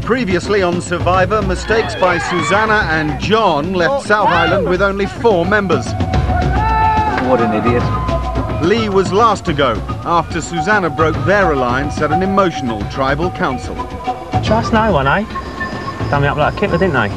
Previously on Survivor, mistakes by Susanna and John left South Island with only 4 members. What an idiot. Lee was last to go after Susanna broke their alliance at an emotional tribal council. Trust no one, eh? Done me up like a kipper, didn't they?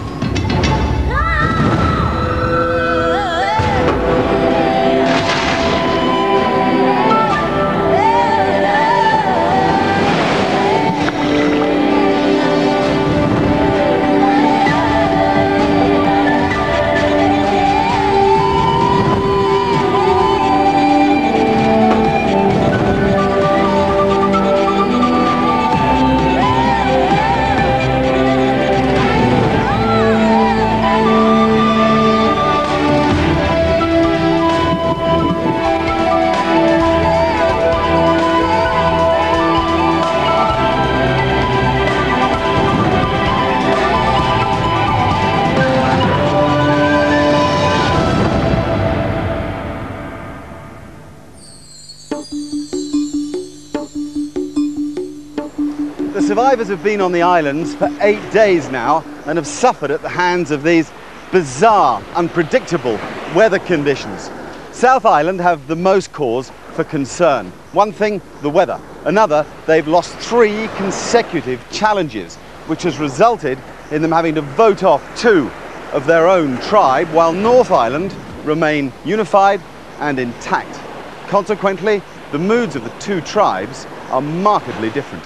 The survivors have been on the islands for 8 days now and have suffered at the hands of these bizarre, unpredictable weather conditions. South Island have the most cause for concern. One thing, the weather. Another, they've lost 3 consecutive challenges, which has resulted in them having to vote off 2 of their own tribe, while North Island remain unified and intact. Consequently, the moods of the 2 tribes are markedly different.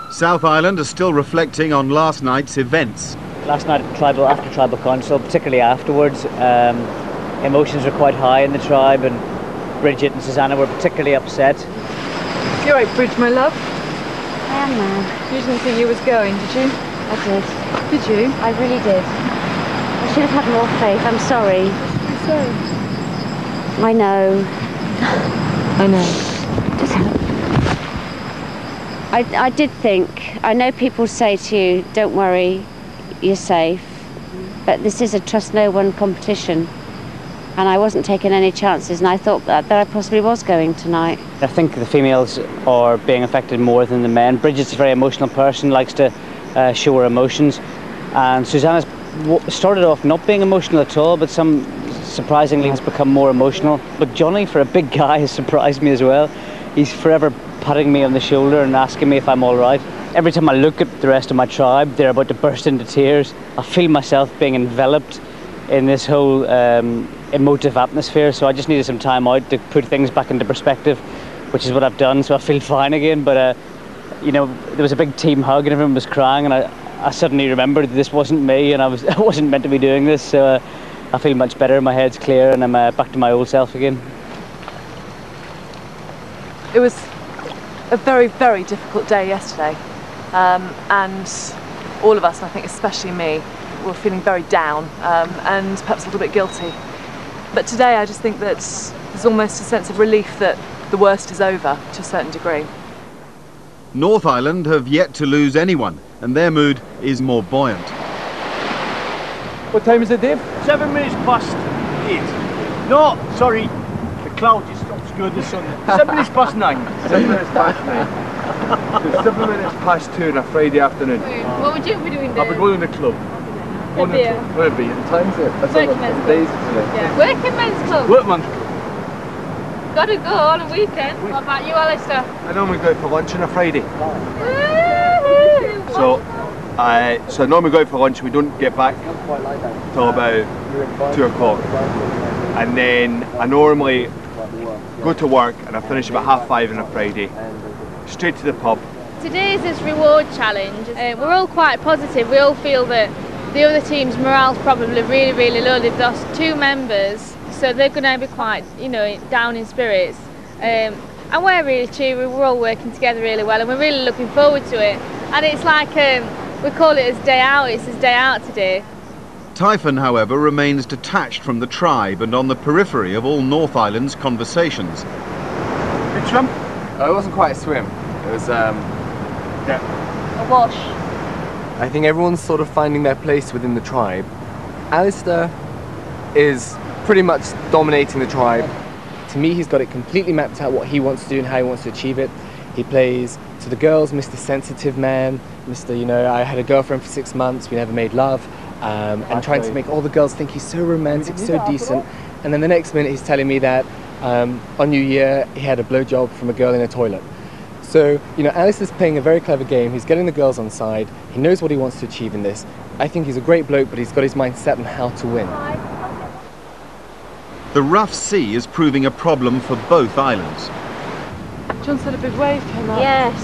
South Island are still reflecting on last night's events. Last night after tribal council, particularly afterwards, emotions were quite high in the tribe, and Bridget and Susanna were particularly upset. You're right, Bridge, my love. I am now. You didn't think you was going, did you? I did. Did you? I really did. I should have had more faith. I'm sorry. I'm sorry. I know. I know. Just I did think, I know people say to you, don't worry, you're safe, but this is a trust no one competition, and I wasn't taking any chances, and I thought that I possibly was going tonight. I think the females are being affected more than the men. Bridget's a very emotional person, likes to show her emotions, and Susanna's started off not being emotional at all, but surprisingly has become more emotional. But Johnny, for a big guy, has surprised me as well. He's forever patting me on the shoulder and asking me if I'm all right. Every time I look at the rest of my tribe, they're about to burst into tears. I feel myself being enveloped in this whole emotive atmosphere, so I just needed some time out to put things back into perspective, which is what I've done, so I feel fine again. But you know, there was a big team hug and everyone was crying, and I suddenly remembered this wasn't me, and I wasn't meant to be doing this, so I feel much better, my head's clear, and I'm back to my old self again. It was a very, very difficult day yesterday, and all of us, and I think especially me, were feeling very down and perhaps a little bit guilty. But today I just think that there's almost a sense of relief that the worst is over to a certain degree. North Island have yet to lose anyone, and their mood is more buoyant. What time is it, Dave? 7 minutes past 8. No, sorry, the cloud just obscured the sun. 7 minutes past 9. 7 minutes past 9. It's 7 minutes past 2 on a Friday afternoon. What would you be doing there? I'll be going to the club. A beer. Where be? The time's it? That's Working men's club. days today. Yeah. Working men's club. Workman's Gotta go on a weekend. What about you, Alistair? I normally go out for lunch on a Friday. Woo-hoo. So I normally go out for lunch. We don't get back till about 2 o'clock. And then I normally go to work and I finish about 5:30 on a Friday. Straight to the pub. Today's this reward challenge. We're all quite positive. We all feel that the other team's morale's probably really, really low. They've lost 2 members, so they're going to be quite, you know, down in spirits. And we're really cheery. We're all working together really well, and we're really looking forward to it. And it's like we call it his day out. It's his day out today. Typhon, however, remains detached from the tribe and on the periphery of all North Island's conversations. Good swim? It wasn't quite a swim. It was A wash. I think everyone's sort of finding their place within the tribe. Alistair is pretty much dominating the tribe. To me, he's got it completely mapped out what he wants to do and how he wants to achieve it. He plays to to the girls, Mr. Sensitive Man, Mr. You know, I had a girlfriend for 6 months, we never made love, and trying to make all the girls think he's so romantic, so decent. And then the next minute he's telling me that on New Year he had a blowjob from a girl in a toilet. So, you know, Alistair's playing a very clever game. He's getting the girls on side. He knows what he wants to achieve in this. I think he's a great bloke, but he's got his mind set on how to win. The rough sea is proving a problem for both islands. John said a big wave came up. Yes.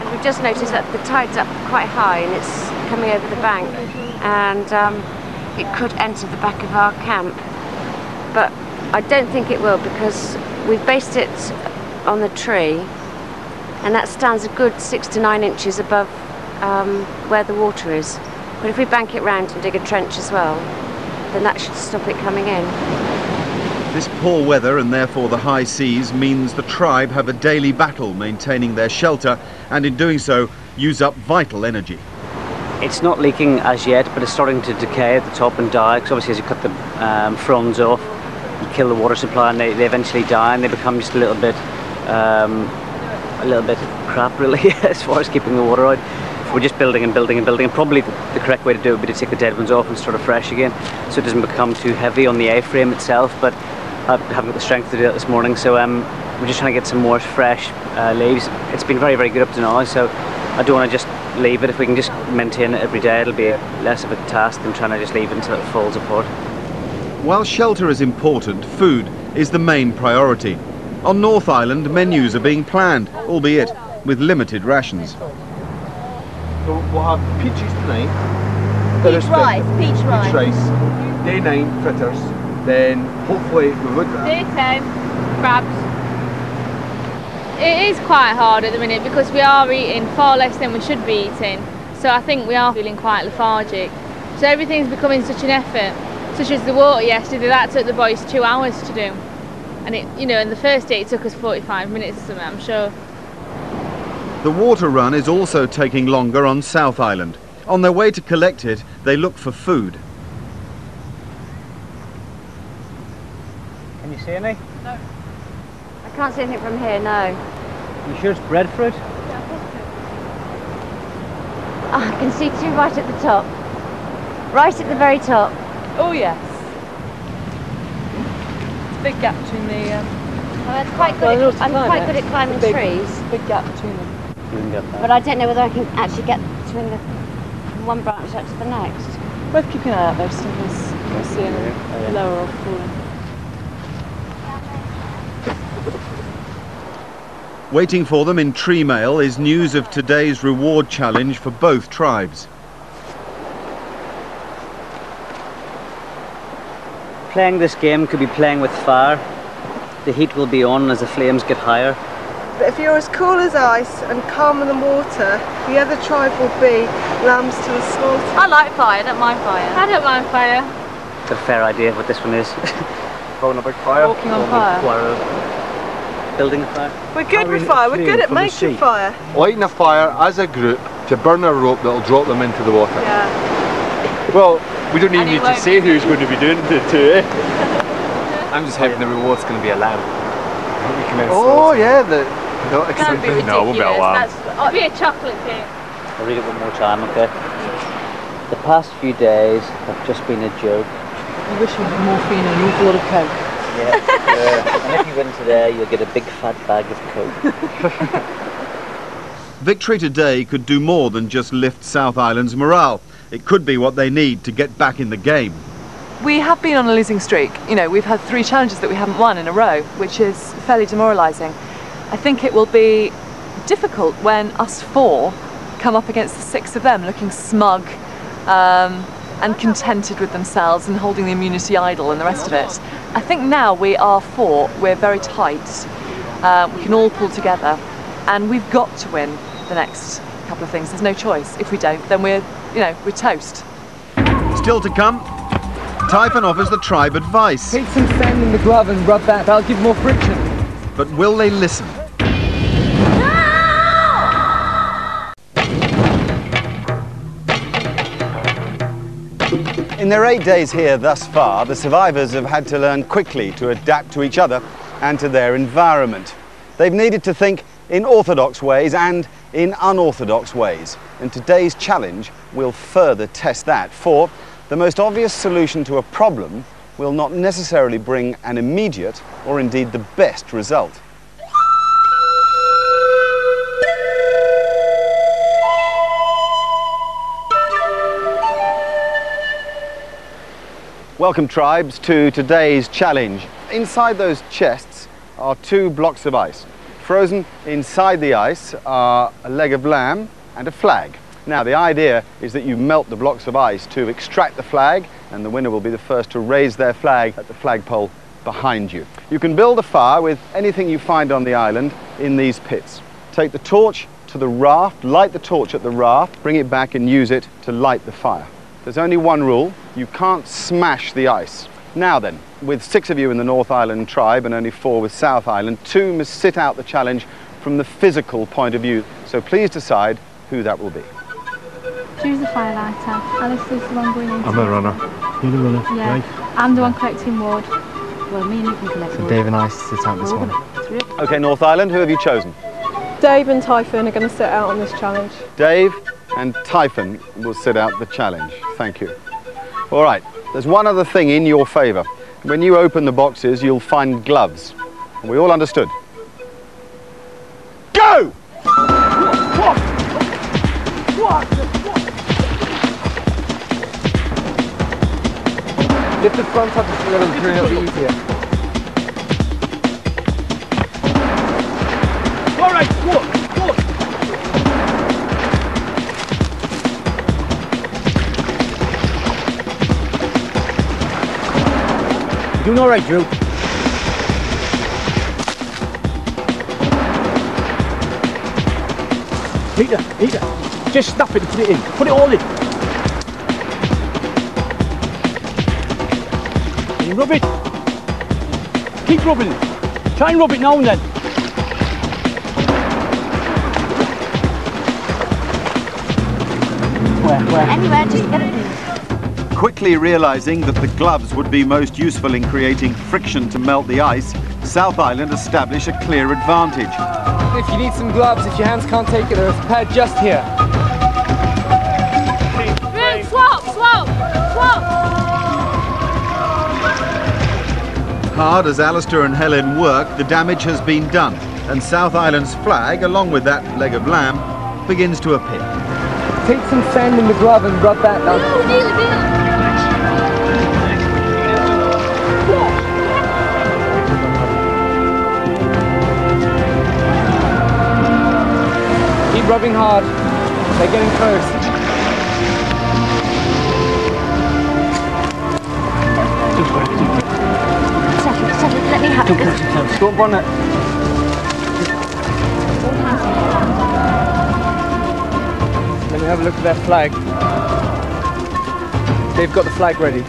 And we've just noticed that the tide's up quite high and it's coming over the bank. And it could enter the back of our camp. But I don't think it will, because we've based it on the tree. And that stands a good 6 to 9 inches above where the water is. But if we bank it round and dig a trench as well, then that should stop it coming in. This poor weather and therefore the high seas means the tribe have a daily battle maintaining their shelter, and in doing so use up vital energy. It's not leaking as yet, but it's starting to decay at the top and die, because obviously as you cut the fronds off, you kill the water supply and they eventually die and they become just a little bit crap really as far as keeping the water out. We're just building and building and building, and probably the correct way to do it would be to take the dead ones off and start afresh again, so it doesn't become too heavy on the A-frame itself. But I haven't got the strength to do that this morning, so we're just trying to get some more fresh leaves. It's been very, very good up to now, so I don't want to just leave it. If we can just maintain it every day, it'll be less of a task than trying to just leave it until it falls apart. While shelter is important, food is the main priority. On North Island, menus are being planned, albeit with limited rations. So we'll have peaches tonight. Peach rice. Day 9, fritters. Then hopefully we would. Day 10, crabs. It is quite hard at the minute because we are eating far less than we should be eating. So I think we are feeling quite lethargic. So everything's becoming such an effort. Such as the water yesterday, that took the boys 2 hours to do. And it, you know, in the first day it took us 45 minutes or something, I'm sure. The water run is also taking longer on South Island. On their way to collect it, they look for food. Can you see any? No. I can't see anything from here, no. You sure it's breadfruit? Oh, I can see 2 right at the top. Right at the very top. Oh yes. It's a big gap between the... I'm quite good at climbing trees. Big gap between them. But I don't know whether I can actually get between the one branch up to the next. Worth keeping an eye out though, so we'll see any lower or falling. Waiting for them in Tree Mail is news of today's reward challenge for both tribes. Playing this game could be playing with fire. The heat will be on as the flames get higher. But if you're as cool as ice and calmer than water, the other tribe will be lambs to the slaughter. I like fire, I don't mind fire. I don't mind fire. Got a fair idea of what this one is. Talking about fire. Walking on fire. Building a fire. We're good with fire, we're good at making fire. Lighting a fire as a group to burn a rope that'll drop them into the water. Yeah. Well, we don't even need to say who's going to be doing it to, eh? I'm just hoping the reward's going to be a lamb. Oh yeah, no, That'd be ridiculous. No, we'll be a lamb. It'd be a chocolate cake. I'll read it one more time, okay? The past few days have just been a joke. I wish we had morphine and an awful lot of coke. Yeah. And if you win today, you'll get a big fat bag of coke. Victory today could do more than just lift South Island's morale. It could be what they need to get back in the game. We have been on a losing streak. You know, we've had 3 challenges that we haven't won in a row, which is fairly demoralising. I think it will be difficult when us 4 come up against the 6 of them looking smug and contented with themselves and holding the immunity idle and the rest of it. I think now we are 4, we're very tight. We can all pull together and we've got to win the next couple of things. There's no choice. If we don't, then we're toast. Still to come, Typhon offers the tribe advice. Take some sand in the glove and rub that, that'll give more friction. But will they listen? In their 8 days here thus far, the survivors have had to learn quickly to adapt to each other and to their environment. They've needed to think in orthodox ways and in unorthodox ways. And today's challenge will further test that, for the most obvious solution to a problem will not necessarily bring an immediate or indeed the best result. Welcome, tribes, to today's challenge. Inside those chests are 2 blocks of ice. Frozen inside the ice are a leg of lamb and a flag. Now, the idea is that you melt the blocks of ice to extract the flag, and the winner will be the first to raise their flag at the flagpole behind you. You can build a fire with anything you find on the island in these pits. Take the torch to the raft, light the torch at the raft, bring it back and use it to light the fire. There's only one rule: you can't smash the ice. Now then, with 6 of you in the North Island tribe and only 4 with South Island, 2 must sit out the challenge from the physical point of view. So please decide who that will be. Choose the firelighter. Alice is the one going in. I'm a runner. You're the runner. Yeah. Right. I'm the one collecting wood. Well, me and you can collect So Dave and I sit out this one. Okay, North Island, who have you chosen? Dave and Typhon are going to sit out on this challenge. Dave and Typhon will sit out the challenge. Thank you. All right, there's one other thing in your favour. When you open the boxes, you'll find gloves. We all understood? Go! Lift the front up a little bit, it'll be easier. All right, go on, go on. You're doing all right, Drew. Peter, just snap it and put it in. Put it all in. And rub it. Keep rubbing it. Try and rub it now and then. Where? Anywhere, just get it in. Quickly realising that the gloves would be most useful in creating friction to melt the ice, South Island established a clear advantage. If you need some gloves, if your hands can't take it, they're prepared just here. Right, swap. Hard as Alistair and Helen work, the damage has been done, and South Island's flag, along with that leg of lamb, begins to appear. Take some sand in the glove and rub that down. Keep rubbing hard. They're getting close. Settle, let me have this. Don't burn it. Let me have a look at their flag. They've got the flag ready.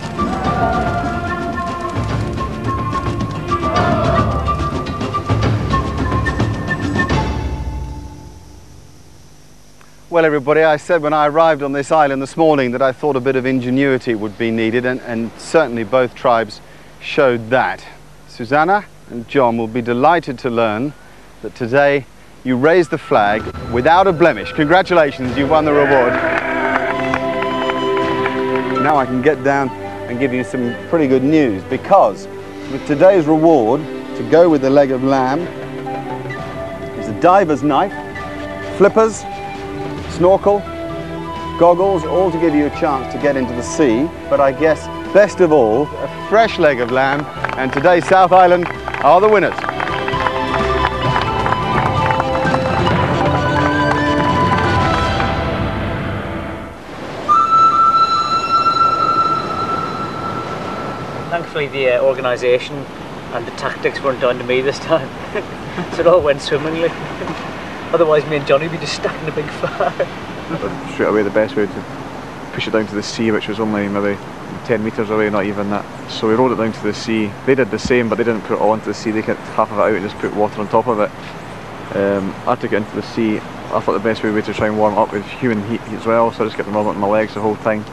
Well, everybody, I said when I arrived on this island this morning that I thought a bit of ingenuity would be needed, and certainly both tribes showed that. Susanna and John will be delighted to learn that today you raised the flag without a blemish. Congratulations, you won the reward. Now I can get down and give you some pretty good news, because with today's reward, to go with the leg of lamb, is a diver's knife, flippers, snorkel, goggles, all to give you a chance to get into the sea. But I guess best of all, a fresh leg of lamb, and today South Island are the winners. Thankfully the organisation and the tactics weren't down to me this time, so it all went swimmingly. Otherwise me and Johnny would be just stuck in a big fire. Straight away the best way to push it down to the sea, which was only maybe 10 metres away, not even that. So we rowed it down to the sea. They did the same, but they didn't put it all into the sea. They kept half of it out and just put water on top of it. I took it into the sea. I thought the best way to try and warm up was human heat as well, so I just kept them rubbing it on my legs the whole time.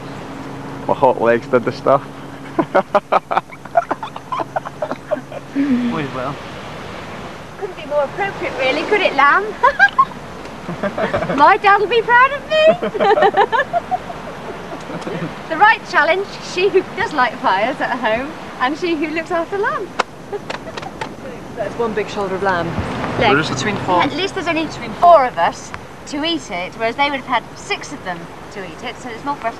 My hot legs did the stuff. Went well. Couldn't be more appropriate, really, could it, Lamb? My dad will be proud of me. The right challenge, she who does light fires at home, and she who looks after lamb. That's one big shoulder of lamb. Look, between four. at least there's only 4 of us to eat it, whereas they would have had 6 of them to eat it, so there's more for us.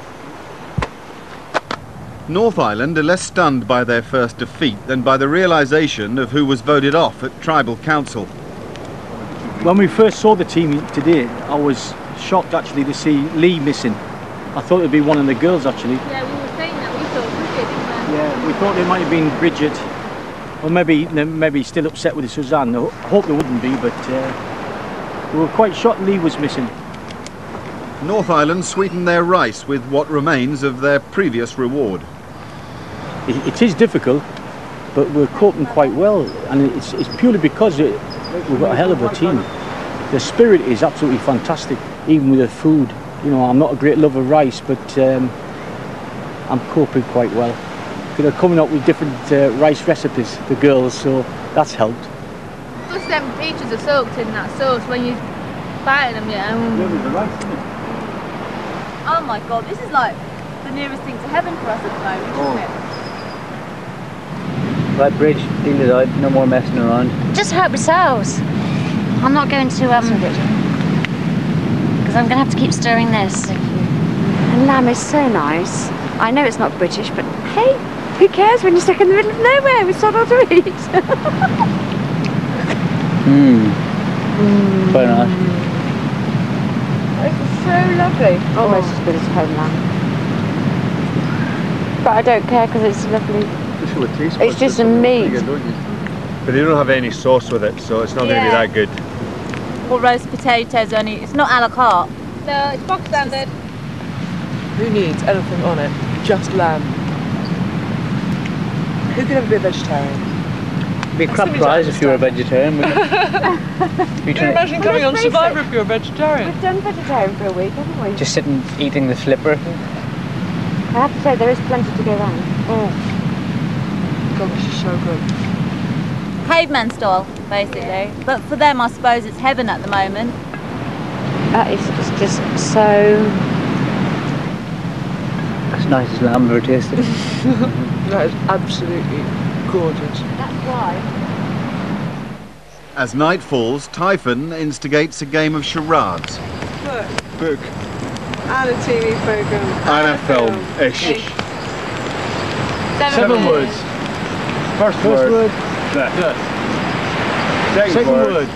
North Island are less stunned by their first defeat than by the realisation of who was voted off at Tribal Council. When we first saw the team today, I was shocked actually to see Lee missing. I thought it'd be one of the girls actually. Yeah, we were saying that. We thought Bridget, didn't we? Yeah, we thought it might have been Bridget, or maybe still upset with Suzanne. I hope they wouldn't be, but we were quite shocked Lee was missing. North Island sweeten their rice with what remains of their previous reward. It is difficult, but we're coping quite well, and it's purely because we've got a hell of a team. The spirit is absolutely fantastic, even with the food. You know, I'm not a great lover of rice, but I'm coping quite well. They're coming up with different rice recipes, the girls, so that's helped. Plus them peaches are soaked in that sauce when you bite them, yeah. Oh my god, this is like the nearest thing to heaven for us at the moment, isn't it? Right, Bridge, deal it out, no more messing around. Just help yourselves. I'm not going to, because I'm going to have to keep stirring this. And lamb is so nice. I know it's not British, but hey, who cares when you're stuck in the middle of nowhere with sod all to eat? Very nice. It's so lovely. Almost as good as home lamb. But I don't care because it's lovely. It's just a meat. But they don't have any sauce with it, so it's not going to be that good. Or roast potatoes only. It's not a la carte. No, it's box standard. Who needs anything on it? Just lamb. Who can ever be a vegetarian? It'd be a crap prize if you were a vegetarian. Can you imagine coming on Survivor if you're a vegetarian? We've done vegetarian for a week, haven't we? Just sitting eating the flipper. I have to say, there is plenty to go round. Oh. God, this is so good. Caveman style, basically. But for them, I suppose it's heaven at the moment. It's just so... As nice as lamb ever tasted. That is absolutely gorgeous. That's why. As night falls, Typhon instigates a game of charades. Book. And a TV programme. And a film-ish. 7 words. First word. The. Second word.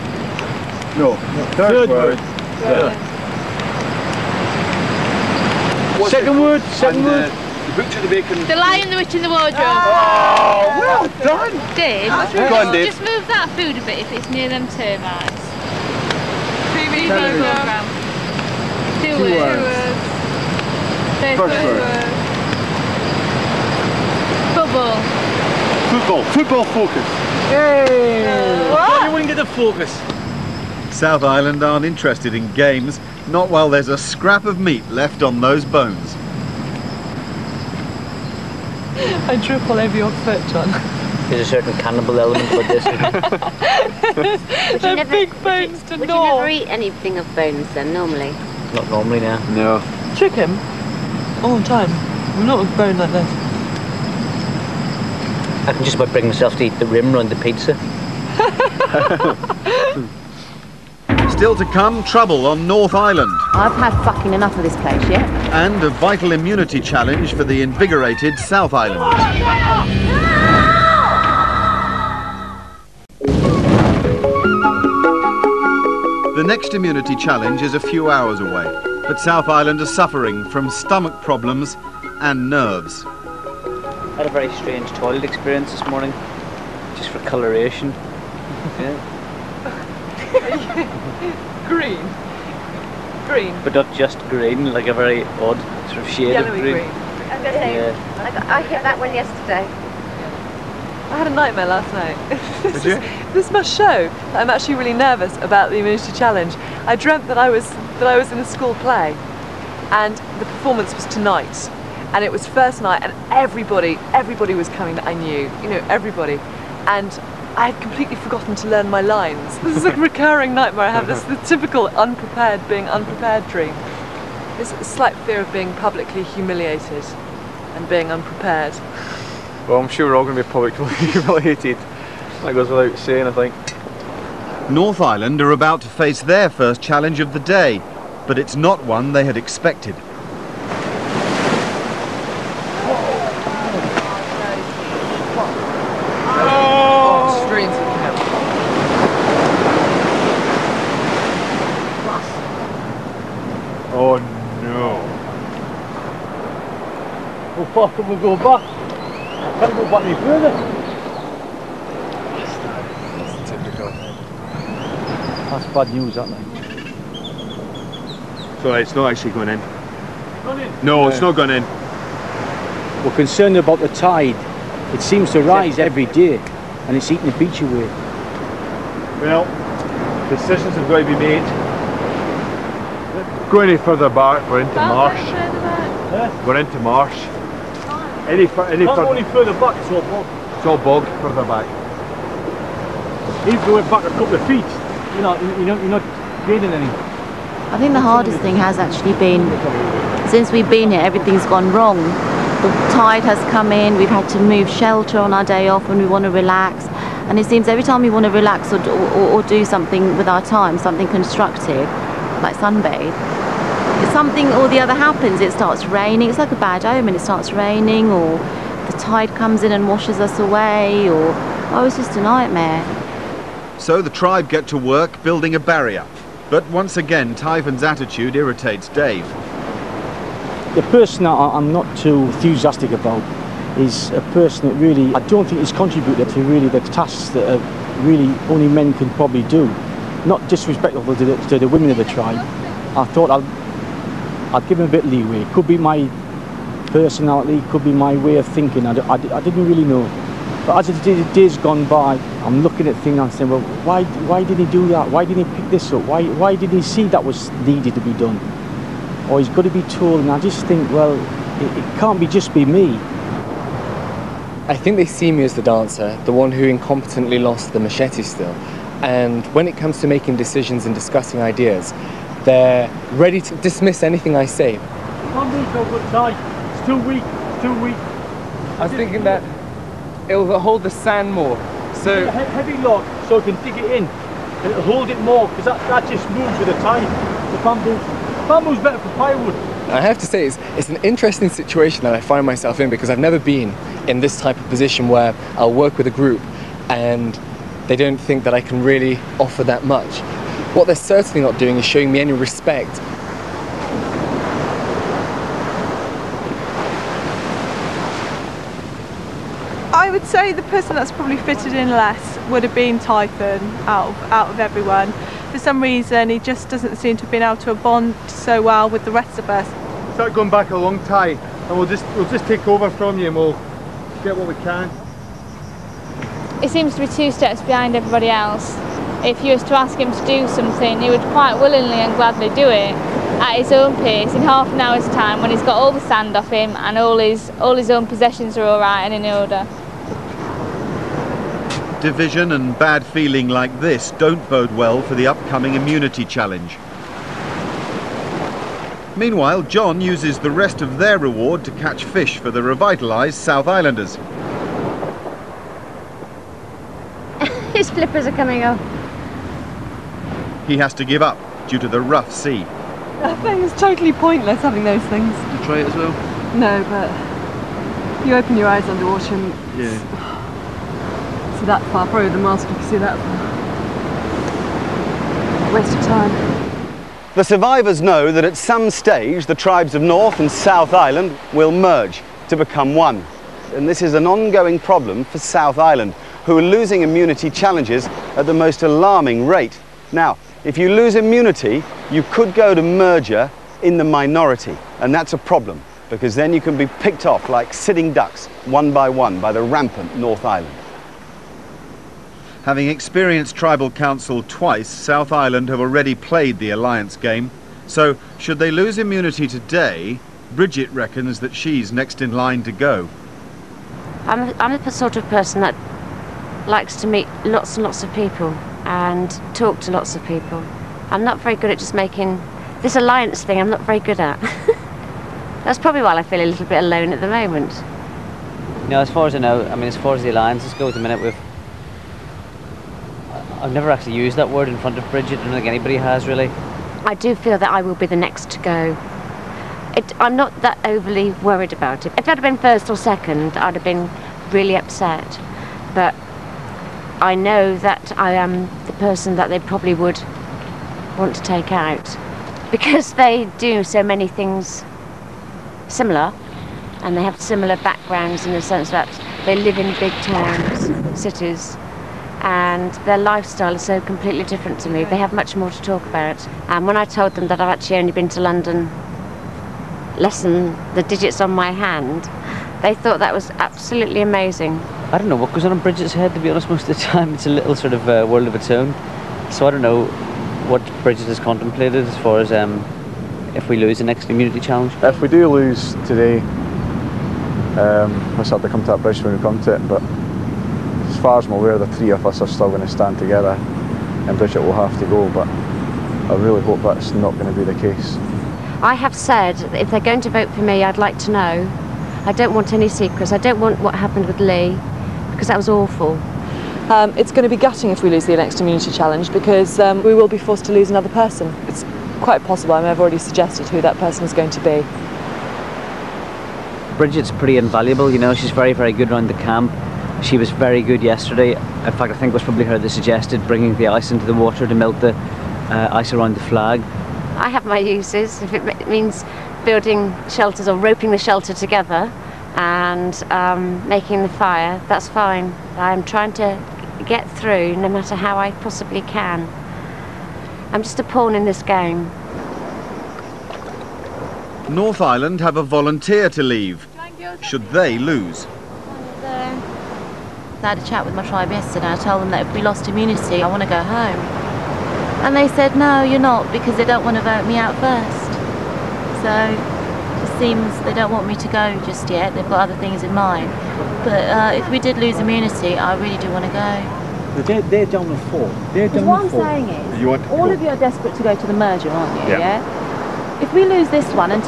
No. Third word. Second word. Second word. The book to the bacon. The Lion, the Witch and the Wardrobe. Oh, well done. Dave, Go on, Dave. just move that food a bit if it's near them termites. TV programme. 2 words. First word. Football. Football focus. Yay! What? You wouldn't get the focus. South Island aren't interested in games, not while there's a scrap of meat left on those bones. I trip all over your foot, John. There's a certain cannibal element with this. They're big bones to Would gnaw. you never eat anything of bones then, normally? Not normally now. No. Chicken? All the time. Not a bone like this. I can just about bring myself to eat the rim round the pizza. Still to come, trouble on North Island. I've had fucking enough of this place, yeah? And a vital immunity challenge for the invigorated South Island. The next immunity challenge is a few hours away, but South Island are suffering from stomach problems and nerves. I had a very strange toilet experience this morning, just for coloration. Yeah. Green. But not just green, like a very odd sort of shade Yellowy of green. I was going to say, Yeah. I hit that one yesterday. I had a nightmare last night. Did you? This must show that I'm actually really nervous about the immunity challenge. I dreamt that I was in a school play, and the performance was tonight, and it was first night, and everybody was coming that I knew, you know, everybody, and I had completely forgotten to learn my lines. This is a recurring nightmare I have. This is the typical being unprepared dream. It's a slight fear of being publicly humiliated and being unprepared. Well, I'm sure we're all going to be publicly humiliated. That goes without saying, I think. North Island are about to face their first challenge of the day, but it's not one they had expected. Oh no. How far can we go back? Can't go back any further. That's typical. That's bad news, that night. So it's not actually going in? Gone in? No, it's not gone in. We're concerned about the tide. It seems to rise every day and it's eating the beach away. Well, decisions have got to be made. Go any further back, we're into marsh. We're into marsh. Any further back, it's all bog. It's all bog further back. Even if we went back a couple of feet, you're not gaining any. I think the hardest thing has actually been, since we've been here, everything's gone wrong. The tide has come in, we've had to move shelter on our day off when we want to relax. And it seems every time we want to relax or do something with our time, something constructive, like sunbathe, something or the other happens. It starts raining. It's like a bad omen. It starts raining, or the tide comes in and washes us away, or it's just a nightmare. So the tribe get to work building a barrier. But once again, Typhon's attitude irritates Dave. The person that I'm not too enthusiastic about is a person that really, I don't think has contributed to really the tasks that really only men can probably do. Not disrespectful to the women of the tribe. I thought I'd give him a bit of leeway. Could be my personality, could be my way of thinking. I didn't really know. But as the days gone by, I'm looking at things and saying, well, why did he do that? Why didn't he pick this up? Why did he see that was needed to be done? Or he's got to be told. And I just think, well, it can't just be me. I think they see me as the dancer, the one who incompetently lost the machete still. And when it comes to making decisions and discussing ideas, they're ready to dismiss anything I say. It's too weak, it's too weak. I was thinking that it'll hold the sand more. So a heavy log, so I can dig it in. And it'll hold it more, because that just moves with the tide. The bamboo's better for firewood. I have to say, it's an interesting situation that I find myself in, because I've never been in this type of position where I'll work with a group and they don't think that I can really offer that much. What they're certainly not doing is showing me any respect. I would say the person that's probably fitted in less would have been Typhon out of everyone. For some reason, he just doesn't seem to have been able to bond so well with the rest of us. Start going back a long time, and we'll just take over from you, and we'll get what we can. He seems to be 2 steps behind everybody else. If you was to ask him to do something, he would quite willingly and gladly do it at his own pace in half an hour's time, when he's got all the sand off him and all his own possessions are all right and in order. Division and bad feeling like this don't bode well for the upcoming immunity challenge. Meanwhile, John uses the rest of their reward to catch fish for the revitalised South Islanders. His flippers are coming off. He has to give up due to the rough sea. I think it's totally pointless having those things. Did you try it as well? No, but you open your eyes underwater and see that far. Probably the master can see that far. Waste of time. The survivors know that at some stage the tribes of North and South Island will merge to become one. And this is an ongoing problem for South Island, who are losing immunity challenges at the most alarming rate. Now, if you lose immunity, you could go to merger in the minority, and that's a problem, because then you can be picked off like sitting ducks, one by the rampant North Island. Having experienced tribal council twice, South Island have already played the alliance game. So, should they lose immunity today, Bridget reckons that she's next in line to go. I'm the sort of person that likes to meet lots and lots of people and talk to lots of people. I'm not very good at just making this alliance thing. I'm not very good at. That's probably why I feel a little bit alone at the moment. No, as far as I know, I mean, as far as the alliances go at the minute, I've never actually used that word in front of Bridget. I don't think anybody has really. I do feel that I will be the next to go. I'm not that overly worried about it. If I'd have been first or second, I'd have been really upset. But I know that I am the person that they probably would want to take out, because they do so many things similar, and they have similar backgrounds in the sense that they live in big towns, cities, and their lifestyle is so completely different to me. They have much more to talk about. And when I told them that I've actually only been to London less than the digits on my hand, they thought that was absolutely amazing. I don't know what goes on in Bridget's head, to be honest. Most of the time it's a little sort of world of its own. So I don't know what Bridget has contemplated as far as if we lose the next community challenge. If we do lose today, we'll have to come to that bridge when we come to it, but as far as I'm aware, the three of us are still going to stand together and Bridget will have to go, but I really hope that's not going to be the case. I have said that if they're going to vote for me, I'd like to know. I don't want any secrets. I don't want what happened with Lee, because that was awful. It's going to be gutting if we lose the next community challenge, because we will be forced to lose another person. It's quite possible. I've already suggested who that person is going to be. Bridget's pretty invaluable, you know. She's very, very good around the camp. She was very good yesterday. In fact, I think it was probably her that suggested bringing the ice into the water to melt the ice around the flag. I have my uses. If it means building shelters or roping the shelter together and making the fire, that's fine. I'm trying to get through no matter how I possibly can. I'm just a pawn in this game. North Island have a volunteer to leave, should they lose. I had a chat with my tribe yesterday. I told them that if we lost immunity, I want to go home. And they said, no, you're not, because they don't want to vote me out first. So it seems they don't want me to go just yet. They've got other things in mind. But if we did lose immunity, I really do want to go. They're down to 4. They're down to 4. What I'm saying is, all of you are desperate to go to the merger, aren't you? Yeah. If we lose this one and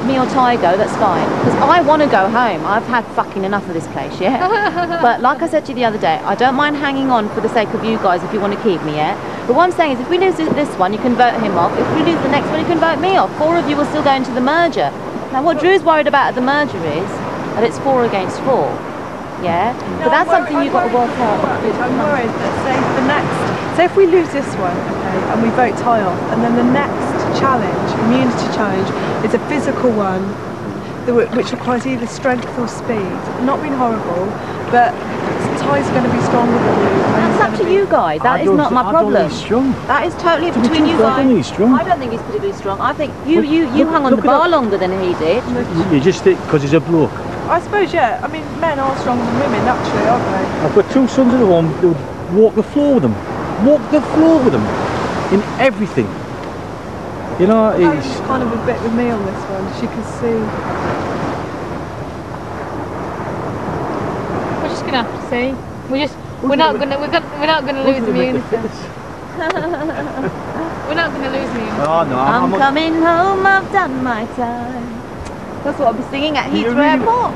me or Ty go, that's fine. Because I want to go home. I've had fucking enough of this place, yeah? But like I said to you the other day, I don't mind hanging on for the sake of you guys if you want to keep me, yeah? But what I'm saying is, if we lose this one, you can vote him off. If we lose the next one, you can vote me off. 4 of you will still go into the merger. Now what Drew's worried about at the merger is that it's 4 against 4. Yeah? But that's something you've got to work out. I'm worried that say if we lose this one, okay, and we vote Ty off, and then the next challenge, immunity challenge, is a physical one which requires either strength or speed. Not being horrible, but Ty's going to be stronger than you. That's up to you guys. That is not my problem. That is totally between you guys. I don't think he's particularly strong. I think you hung on the bar longer than he did. You just think because he's a bloke. I suppose, yeah. I mean, men are stronger than women, naturally, aren't they? I've got 2 sons at home who would walk the floor with them. Walk the floor with them in everything. You know, it's kind of a bit with me on this one, as you can see. We're just gonna have to see. We're not gonna lose immunity. We're not gonna lose immunity. Oh no, I'm coming home. I've done my time. That's what I'll be singing at Heathrow Airport.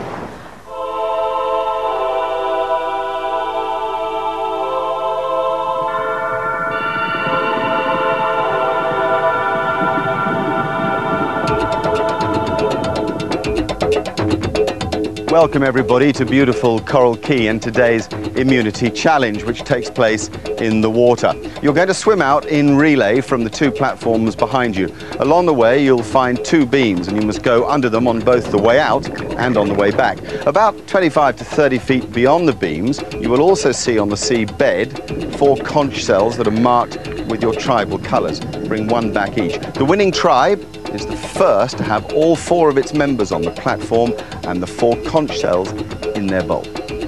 Welcome everybody to beautiful Coral Quay and today's immunity challenge, which takes place in the water. You're going to swim out in relay from the 2 platforms behind you. Along the way you'll find 2 beams and you must go under them on both the way out and on the way back. About 25 to 30 feet beyond the beams you will also see on the sea bed 4 conch shells that are marked with your tribal colours. Bring 1 back each. The winning tribe is the first to have all 4 of its members on the platform and the 4 conch shells in their bowl.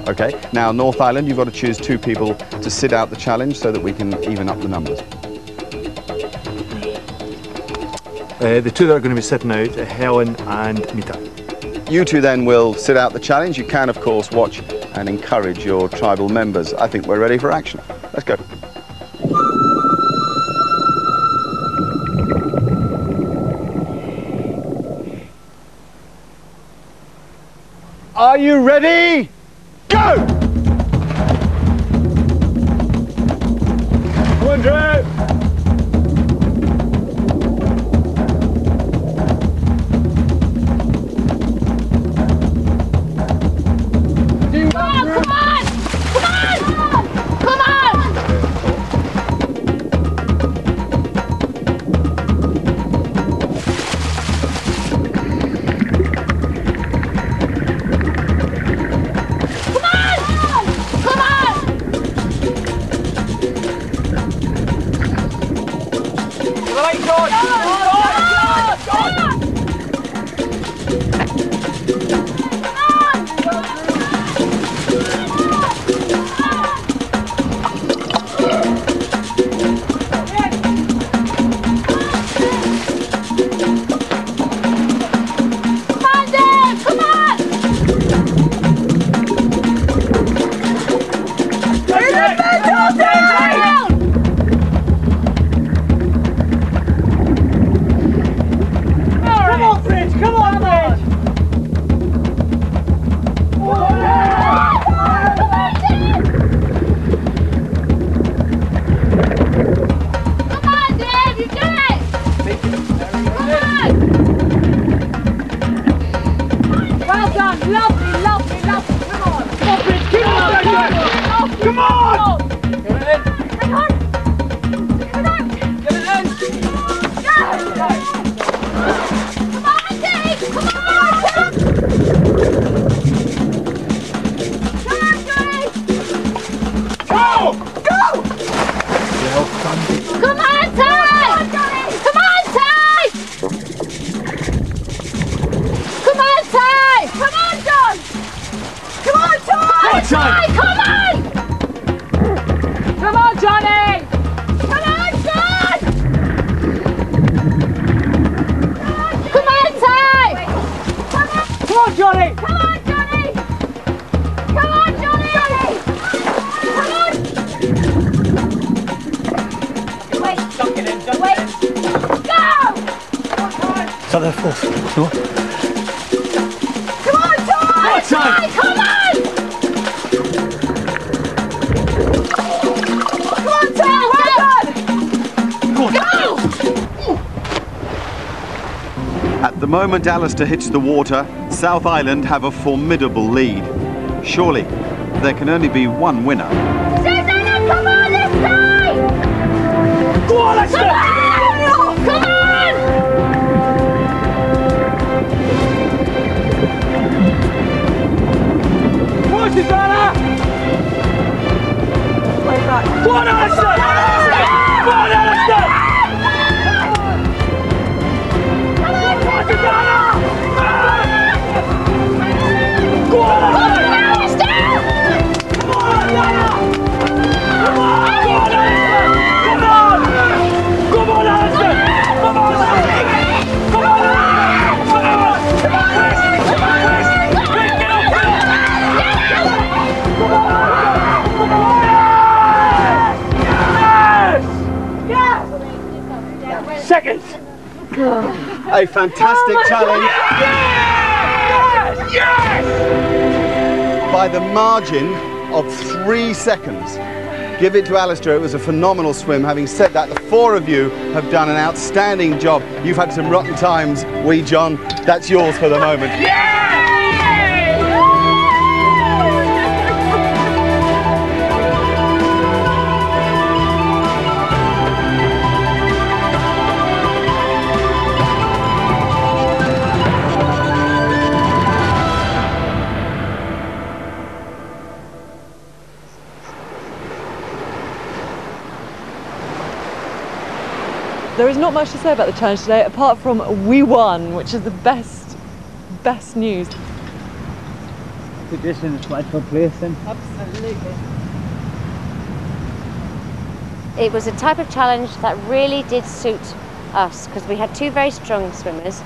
Okay, now North Island, you've got to choose 2 people to sit out the challenge so that we can even up the numbers. The 2 that are going to be sitting out are Helen and Mita. You 2 then will sit out the challenge. You can of course watch and encourage your tribal members. I think we're ready for action. Let's go. Are you ready? Go! Come on, Drew! Is that their fourth? No? Come on, Ty! Ty, come on! Come on, Ty, well done! Go! At the moment Alistair hits the water, South Island have a formidable lead. Surely, there can only be one winner. Susanna, come on this side! Go on, Alistair! Come on! Come on! Susanna! Way back. Go on, Alistair! Go on, Alistair! Come on, Susanna! Go on, Alistair! Come on, Alistair! Come on, Alistair! Come on! Come on, Alistair! Come on, Alistair! Come on! Seconds! A fantastic challenge. Yes! Yes! By the margin of 3 seconds. Give it to Alistair, it was a phenomenal swim. Having said that, the four of you have done an outstanding job. You've had some rotten times. Wee John, that's yours for the moment. There is not much to say about the challenge today, apart from we won, which is the best news. Put this in its rightful place then. Absolutely. It was a type of challenge that really did suit us, because we had two very strong swimmers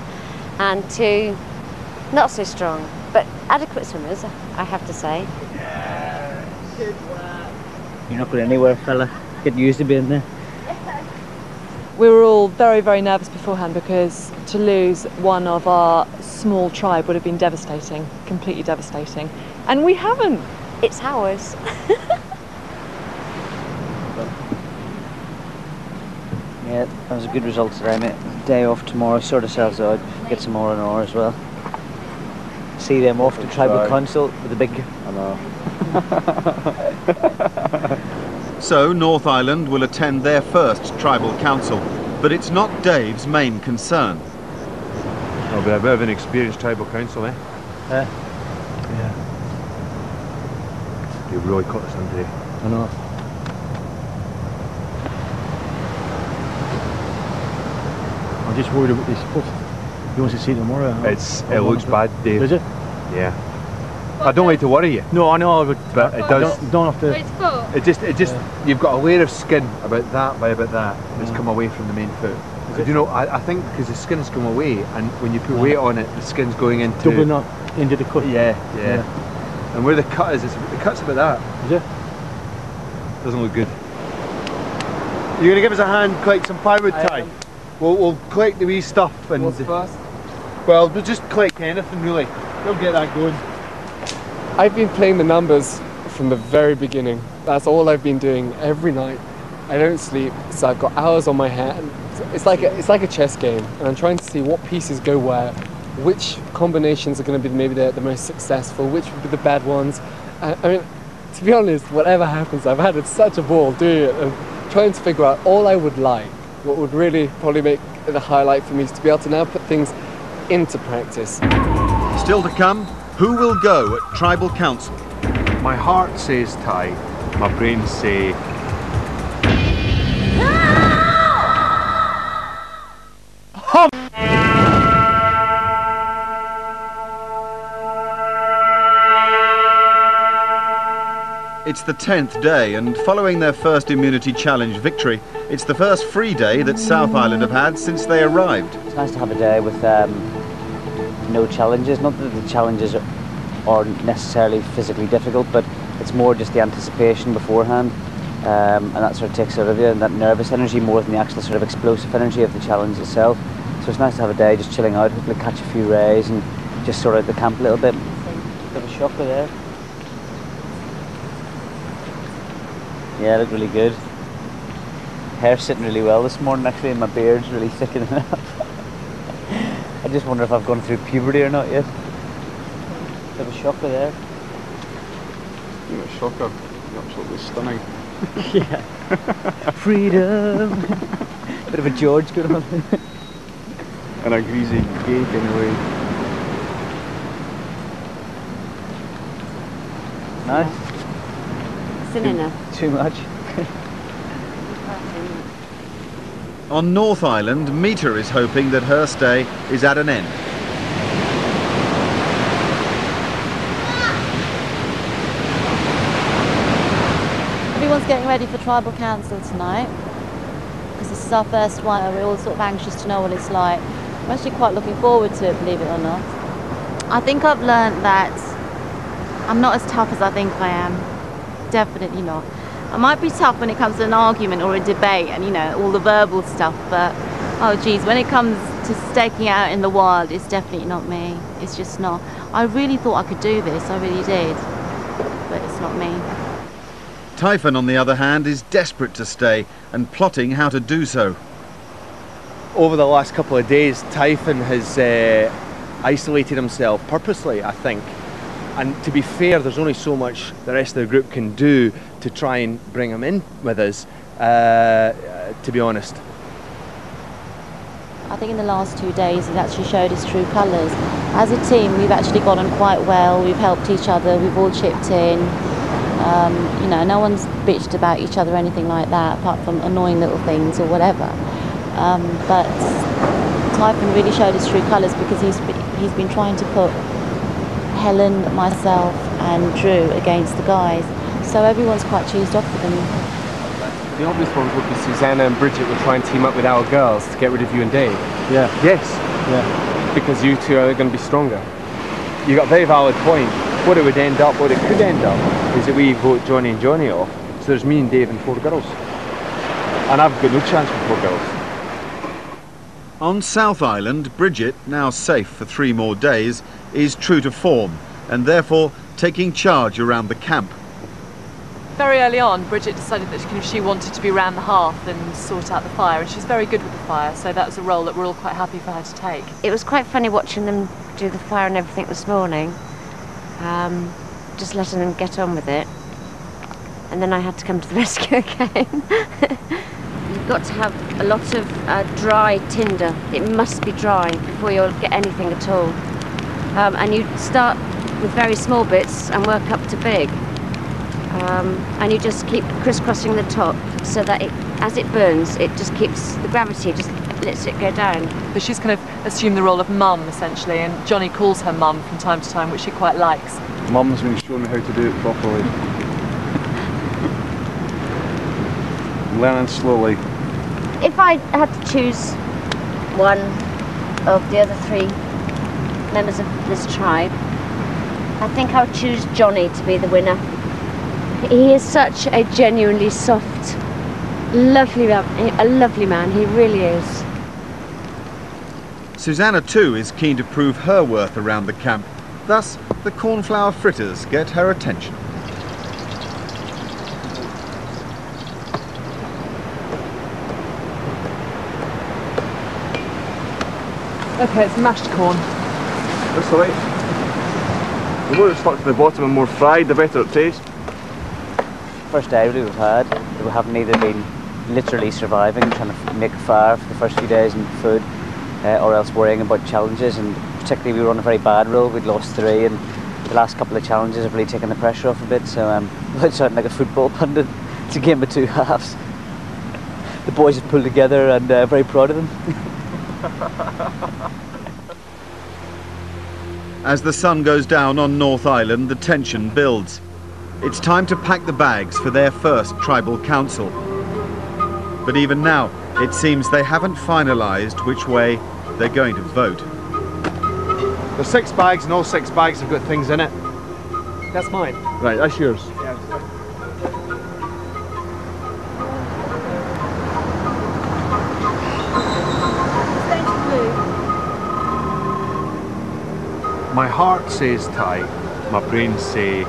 and two not so strong, but adequate swimmers, I have to say. You're not going anywhere, fella. Getting used to being there. We were all very, very nervous beforehand because to lose one of our small tribe would have been devastating, completely devastating. And we haven't. It's ours. Yeah, that was a good result today, mate. Day off tomorrow, sort ourselves out, get some R&R as well. See them off to tribal council with a big... I know. So North Island will attend their first tribal council, but it's not Dave's main concern. It'll be a bit of an experienced tribal council, eh? Yeah. You really cut us on today. I know. I'm just worried about this puff. You want to see it tomorrow? It looks bad, Dave. Does it? Yeah. I don't like to worry you. No, I know, but it does. Don't have to. It just. You've got a layer of skin about that by about that that's come away from the main foot. You know, I think because the skin's come away, and when you put weight on it, the skin's going into doubling up into the cut. Yeah. And where the cut is, the cut's about that. Is it? Doesn't look good. You're gonna give us a hand, collect some plywood, Ty? We'll collect the wee stuff and. What's first? Well, we'll just collect anything really. We'll get that going. I've been playing the numbers from the very beginning. That's all I've been doing every night. I don't sleep, so I've got hours on my hand. It's like a chess game, and I'm trying to see what pieces go where, which combinations are going to be maybe the most successful, which would be the bad ones. I mean, to be honest, whatever happens, I've had such a ball doing it and trying to figure out all I would like. What would really probably make the highlight for me is to be able to now put things into practice. Still to come, who will go at Tribal Council? My heart says Ty, my brain say... It's the 10th day, and following their first immunity challenge victory, it's the first free day that South Island have had since they arrived. It's nice to have a day with no challenges. Not that the challenges are necessarily physically difficult, but it's more just the anticipation beforehand, and that sort of takes out of you, and that nervous energy more than the actual sort of explosive energy of the challenge itself. So it's nice to have a day just chilling out, hopefully catch a few rays and just sort out the camp a little bit. Bit of a shocker there. Yeah, look really good. Hair's sitting really well this morning actually, and my beard's really thickening up. I just wonder if I've gone through puberty or not yet. Bit of a shocker there. You're a shocker. You're absolutely stunning. Yeah. Freedom! Bit of a George going on. And a greasy cake anyway. Nice. Enough. Too much. On North Island, Mita is hoping that her stay is at an end. Everyone's getting ready for Tribal Council tonight because this is our first one and we're all sort of anxious to know what it's like. I'm actually quite looking forward to it, believe it or not. I think I've learned that I'm not as tough as I think I am. Definitely not. I might be tough when it comes to an argument or a debate and, you know, all the verbal stuff, but oh geez, when it comes to staking out in the wild, it's definitely not me. It's just not. I really thought I could do this, I really did, but it's not me. Typhon, on the other hand, is desperate to stay and plotting how to do so. Over the last couple of days, Typhon has isolated himself purposely, I think. And to be fair, there's only so much the rest of the group can do to try and bring him in with us, to be honest. I think in the last 2 days he's actually showed his true colours. As a team, we've actually got on quite well, we've helped each other, we've all chipped in. You know, no one's bitched about each other or anything like that, apart from annoying little things or whatever. But Typhon really showed his true colours because he's been trying to put Helen, myself and Drew against the guys, so everyone's quite cheesed off with them. The obvious ones would be Susanna and Bridget would try and team up with our girls to get rid of you and Dave. Yeah. Yes. Yeah. Because you two are going to be stronger. You got a very valid point. what it would end up, what it could end up, is that we vote Johnny and Johnny off. So there's me and Dave and 4 girls. And I've got no chance with 4 girls. On South Island, Bridget, now safe for 3 more days, is true to form and therefore taking charge around the camp. Very early on, Bridget decided that she wanted to be around the hearth and sort out the fire, and she's very good with the fire, so that was a role that we're all quite happy for her to take. It was quite funny watching them do the fire and everything this morning, just letting them get on with it. And then I had to come to the rescue again. You've got to have a lot of dry tinder. It must be dry before you'll get anything at all. And you start with very small bits and work up to big. And you just keep crisscrossing the top so that as it burns, it just keeps, the gravity just lets it go down. So she's kind of assumed the role of mum, essentially, and Johnny calls her mum from time to time, which she quite likes. Mum's been showing me how to do it properly. I'm learning slowly. If I had to choose one of the other 3 members of this tribe, I think I would choose Johnny to be the winner. He is such a genuinely soft, lovely man, he really is. Susanna too is keen to prove her worth around the camp. Thus, the cornflower fritters get her attention. Okay, it's mashed corn. That's all right. The more it's stuck to the bottom and more fried, the better it tastes. First day we've had, we haven't either been literally surviving, trying to make a fire for the first few days and food, or else worrying about challenges, and particularly we were on a very bad roll. We'd lost 3 and the last couple of challenges have really taken the pressure off a bit, so without sounding like a football pundit, it's a game of 2 halves. The boys have pulled together and very proud of them. As the sun goes down on North Island, the tension builds. It's time to pack the bags for their first tribal council. But even now, it seems they haven't finalised which way they're going to vote. There's 6 bags and all 6 bags have got things in it. That's mine. Right, that's yours. My heart says Thai, my brain say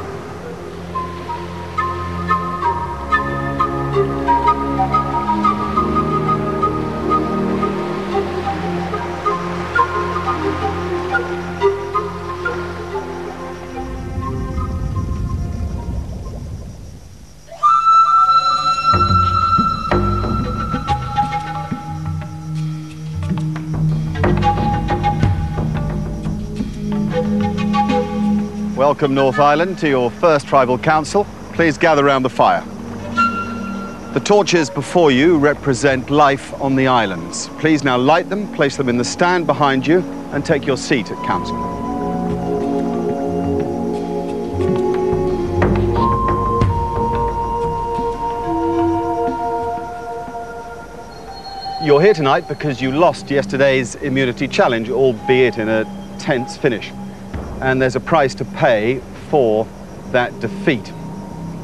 Welcome North Island to your first tribal council. Please gather round the fire. The torches before you represent life on the islands. Please now light them, place them in the stand behind you and take your seat at council. You're here tonight because you lost yesterday's immunity challenge, albeit in a tense finish. And there's a price to pay for that defeat.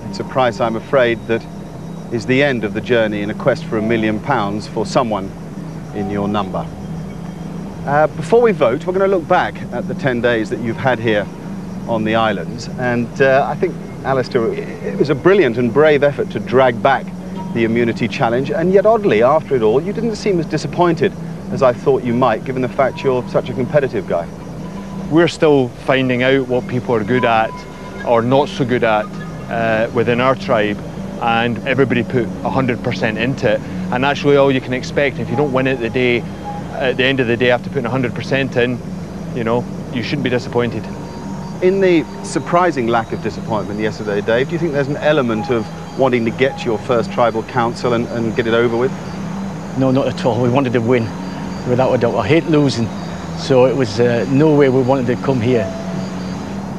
It's a price, I'm afraid, that is the end of the journey in a quest for £1 million for someone in your number. Before we vote, we're going to look back at the 10 days that you've had here on the islands. And I think, Alistair, it was a brilliant and brave effort to drag back the immunity challenge. And yet, oddly, after it all, you didn't seem as disappointed as I thought you might, given the fact you're such a competitive guy. we're still finding out what people are good at or not so good at within our tribe, and everybody put 100% into it, and that's really all you can expect. If you don't win it at the end of the day after putting 100% in, you know, you shouldn't be disappointed. In the surprising lack of disappointment yesterday, Dave, do you think there's an element of wanting to get to your first tribal council and get it over with? No, not at all. We wanted to win, without a doubt. I hate losing, so it was no way we wanted to come here.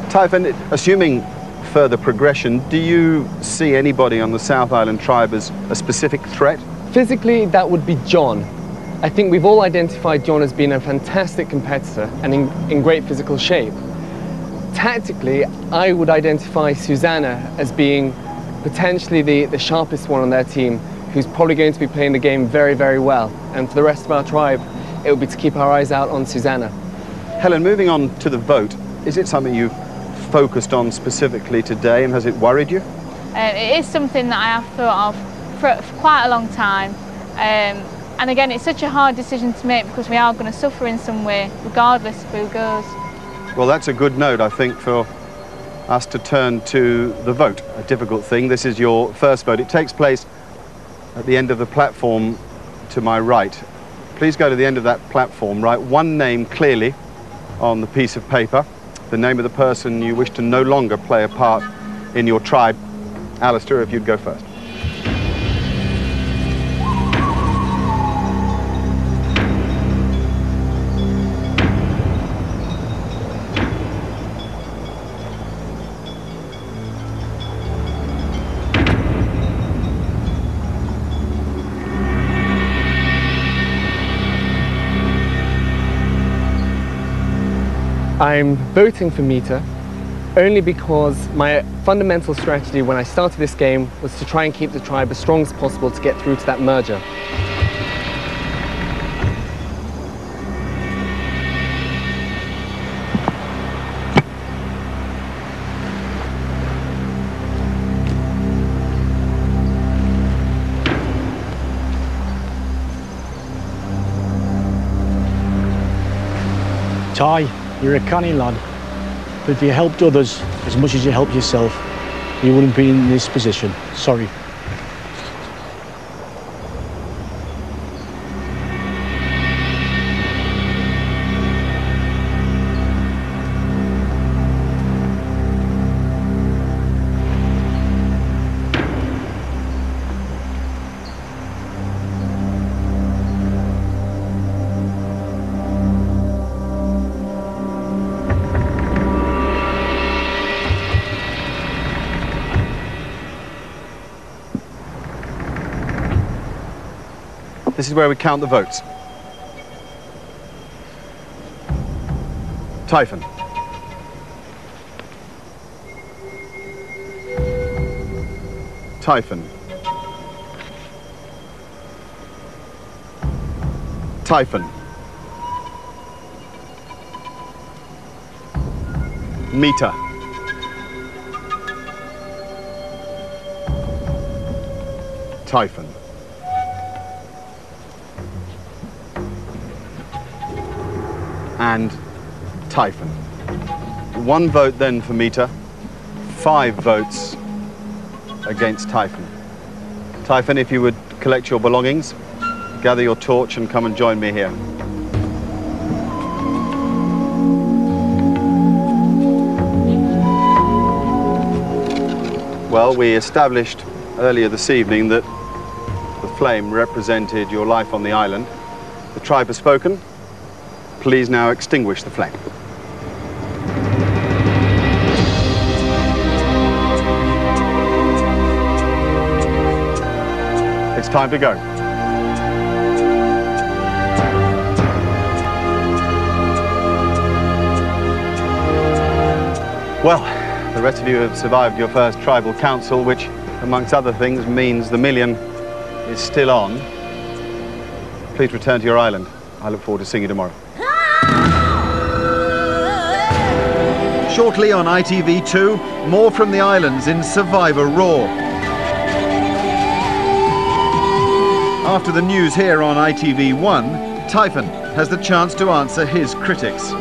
Typhon, assuming further progression, do you see anybody on the South Island tribe as a specific threat? Physically, that would be John. I think we've all identified John as being a fantastic competitor and in great physical shape. tactically, I would identify Susanna as being potentially the sharpest one on their team, who's probably going to be playing the game very, very well. And for the rest of our tribe, it would be to keep our eyes out on Susanna. Helen, moving on to the vote, is it something you've focused on specifically today, and has it worried you? It is something that I have thought of for quite a long time. And again, it's such a hard decision to make because we are going to suffer in some way, regardless of who goes. Well, that's a good note, I think, for us to turn to the vote. A difficult thing. This is your first vote. It takes place at the end of the platform to my right. Please go to the end of that platform, write one name clearly on the piece of paper, the name of the person you wish to no longer play a part in your tribe. Alistair, if you'd go first. I'm voting for Mita only because my fundamental strategy when I started this game was to try and keep the tribe as strong as possible to get through to that merger. Ty, you're a canny lad, but if you helped others as much as you helped yourself, you wouldn't be in this position. Sorry. This is where we count the votes. Typhon. Typhon. Typhon. Mita. Typhon. And Typhon. One vote then for Mita, 5 votes against Typhon. Typhon, if you would collect your belongings, gather your torch and come and join me here. Well, we established earlier this evening that the flame represented your life on the island. The tribe has spoken. Please now extinguish the flame. It's time to go. Well, the rest of you have survived your first tribal council, which, amongst other things, means the million is still on. Please return to your island. I look forward to seeing you tomorrow. Shortly on ITV2, more from the islands in Survivor Raw. After the news here on ITV1, Typhon has the chance to answer his critics. Do you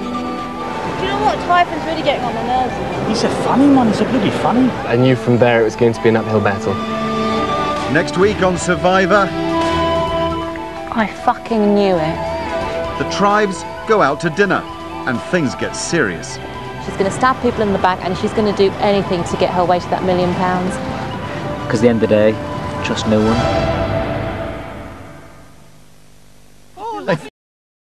know what? Typhon's really getting on my nerves. He's a funny man, he's a bloody funny. I knew from there it was going to be an uphill battle. Next week on Survivor, I fucking knew it. the tribes go out to dinner and things get serious. She's going to stab people in the back and she's going to do anything to get her way to that £1 million. Because at the end of the day, trust no one.